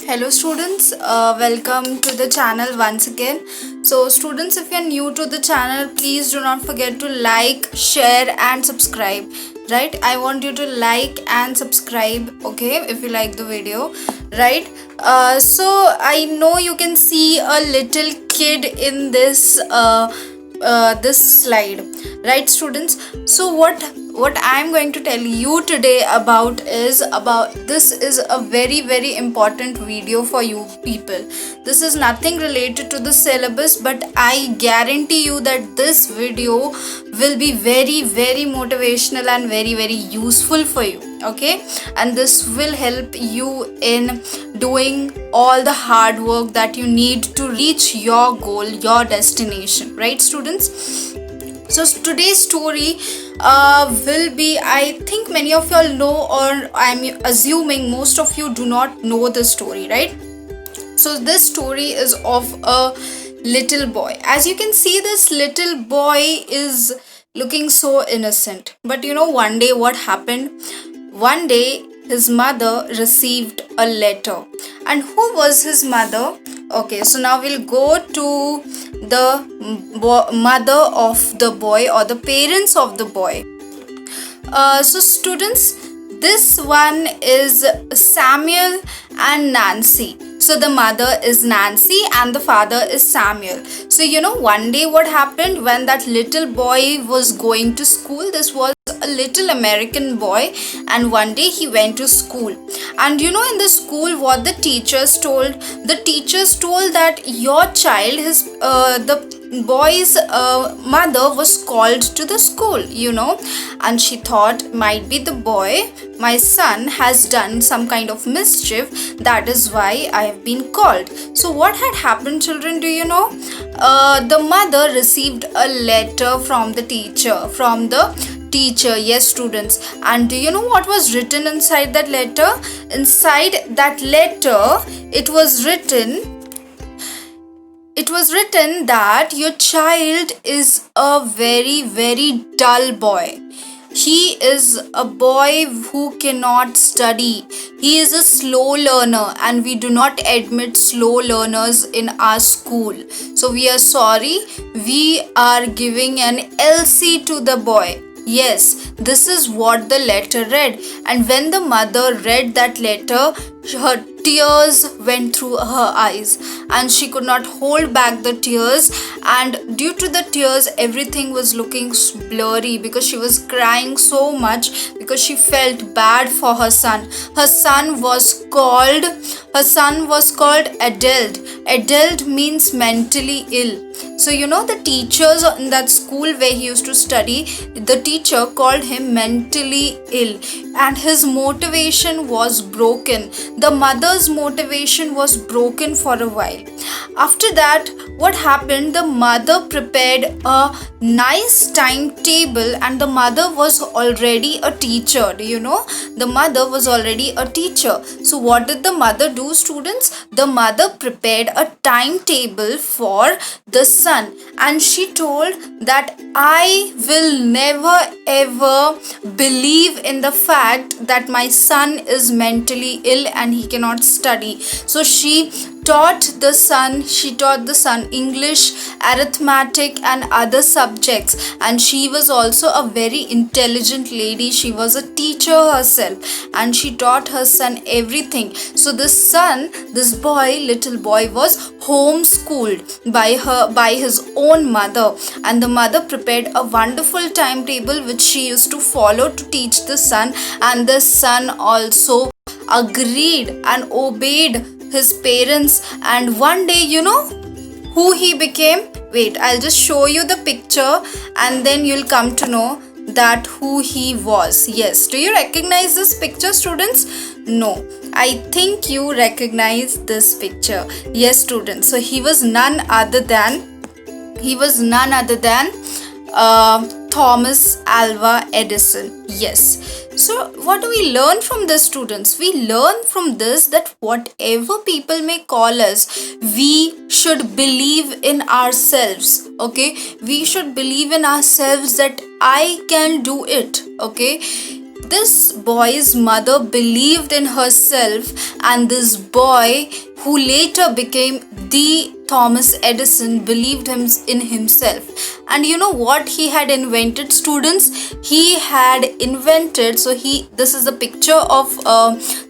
Hello students, welcome to the channel once again. So students, if you're new to the channel, please do not forget to like, share and subscribe. Right, I want you to like and subscribe, okay, if you like the video. Right, so I know you can see a little kid in this slide, right students. So what I'm going to tell you today about this is a very important video for you people. This is nothing related to the syllabus, but I guarantee you that this video will be very motivational and very useful for you, okay, and this will help you in doing all the hard work that you need to reach your goal, your destination, right students. So today's story will be, I think many of y'all know, or I'm assuming most of you do not know the story, right? So this story is of a little boy. As you can see, this little boy is looking so innocent. But one day what happened? One day his mother received a letter. And who was his mother? Okay, so now we'll go to the mother of the boy, or the parents of the boy. So students, this one is Samuel and Nancy. So the mother is Nancy and the father is Samuel. So one day what happened when that little boy was going to school? This was a little American boy, and one day he went to school. And in the school, what the teachers told? The teachers told that your child, the boy's mother was called to the school, and she thought, might be the boy, my son, has done some kind of mischief. That is why I have been called. So what had happened, children? Do you know? The mother received a letter from the teacher, yes students. And do you know what was written inside that letter? Inside that letter, it was written that your child is a very dull boy. He is a boy who cannot study. He is a slow learner, and we do not admit slow learners in our school. So we are sorry. We are giving an LC to the boy. Yes, this is what the letter read. And when the mother read that letter, her tears went through her eyes, and she could not hold back the tears. And due to the tears, everything was looking blurry, because she was crying so much because she felt bad for her son. Her son was called adult. Adult means mentally ill. So the teachers in that school where he used to study, the teacher called him mentally ill, and his motivation was broken. The mother's motivation was broken for a while. After that, what happened? The mother prepared a nice timetable, and the mother was already a teacher. Do you know? The mother was already a teacher. So what did the mother do, students? The mother prepared a timetable for the son, and she told that I will never ever believe in the fact that my son is mentally ill and he cannot study. So she taught the son English, arithmetic and other subjects, and she was also a very intelligent lady. She was a teacher herself, and she taught her son everything. So this little boy was homeschooled by his own mother, and the mother prepared a wonderful timetable which she used to follow to teach the son, and the son also agreed and obeyed his parents. And one day, who he became? Wait, I'll just show you the picture, and then you'll come to know that who he was. Yes, do you recognize this picture, students? No, I think you recognize this picture. Yes, students. So he was none other than Thomas Alva Edison. Yes. So what do we learn from this, students? We learn from this that whatever people may call us, we should believe in ourselves. Okay, we should believe in ourselves that I can do it. Okay, this boy's mother believed in herself, and this boy, who later became the Thomas Edison, believed in himself. And you know what he had invented, students? He had invented, this is a picture of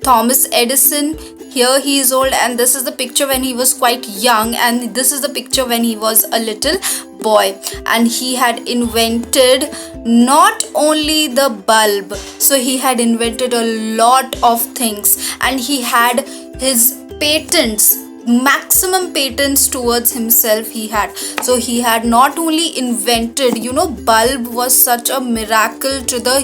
Thomas Edison. Here he is old, and this is the picture when he was quite young, and this is the picture when he was a little boy. And he had invented not only the bulb, so he had invented a lot of things, and he had his patents, maximum patents towards himself he had. So he had not only invented, bulb was such a miracle to the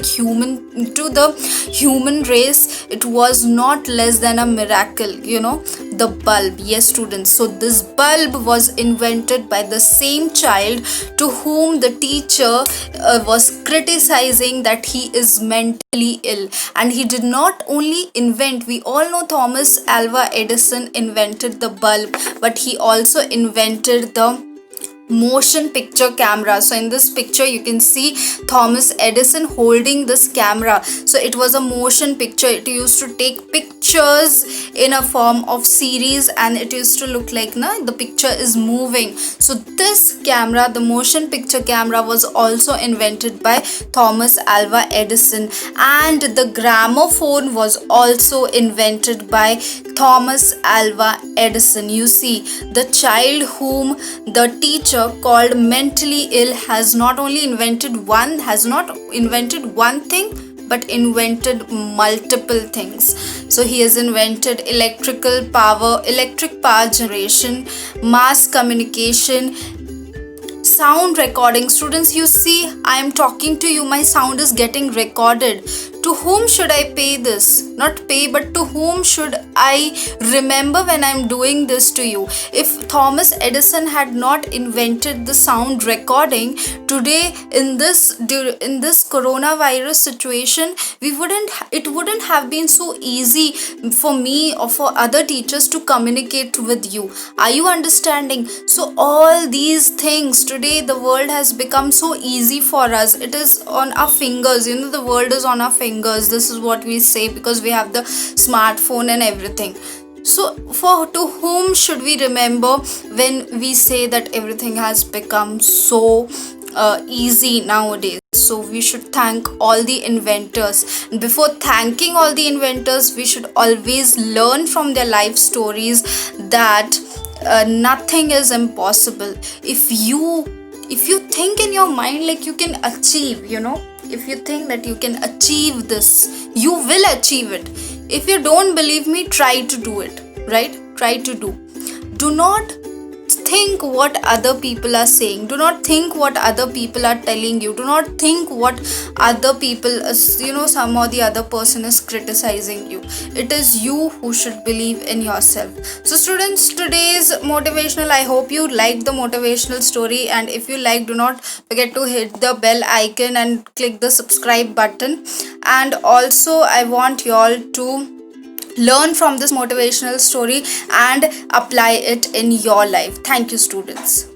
human race. It was not less than a miracle, the bulb. Yes, students. So this bulb was invented by the same child to whom the teacher was criticizing that he is mentally ill. And he did not only invent, we all know Thomas Alva Edison invented the bulb, but he also invented the motion picture camera. So in this picture you can see Thomas Edison holding this camera. So it was a motion picture. It used to take pictures in a form of series, and it used to look like the picture is moving. So this camera, the motion picture camera, was also invented by Thomas Alva Edison. And the gramophone was also invented by Thomas Alva Edison. You see, the child whom the teacher called mentally ill has not invented one thing, but invented multiple things. So he has invented electric power generation, mass communication, sound recording. Students, you see, I am talking to you, my sound is getting recorded. To whom should I pay this? Not pay, but to whom should I remember when I am doing this to you? If Thomas Edison had not invented the sound recording, today in this coronavirus situation, it wouldn't have been so easy for me or for other teachers to communicate with you. Are you understanding? So all these things, today the world has become so easy for us. It is on our fingers. The world is on our fingers. This is what we say, because we have the smartphone and everything. So to whom should we remember when we say that everything has become so easy nowadays? So we should thank all the inventors. And before thanking all the inventors, we should always learn from their life stories that nothing is impossible. If you think in your mind like you can achieve, if you think that you can achieve this, you will achieve it. If you don't believe me, try to do it, right? Try to do. Do not think what other people are saying. Do not think what other people are telling you. Do not think what other people, some or the other person is criticizing you. It is you who should believe in yourself. So students, today's motivational, I hope you liked the motivational story, and if you like, do not forget to hit the bell icon and click the subscribe button. And also I want you all to learn from this motivational story and apply it in your life. Thank you, students.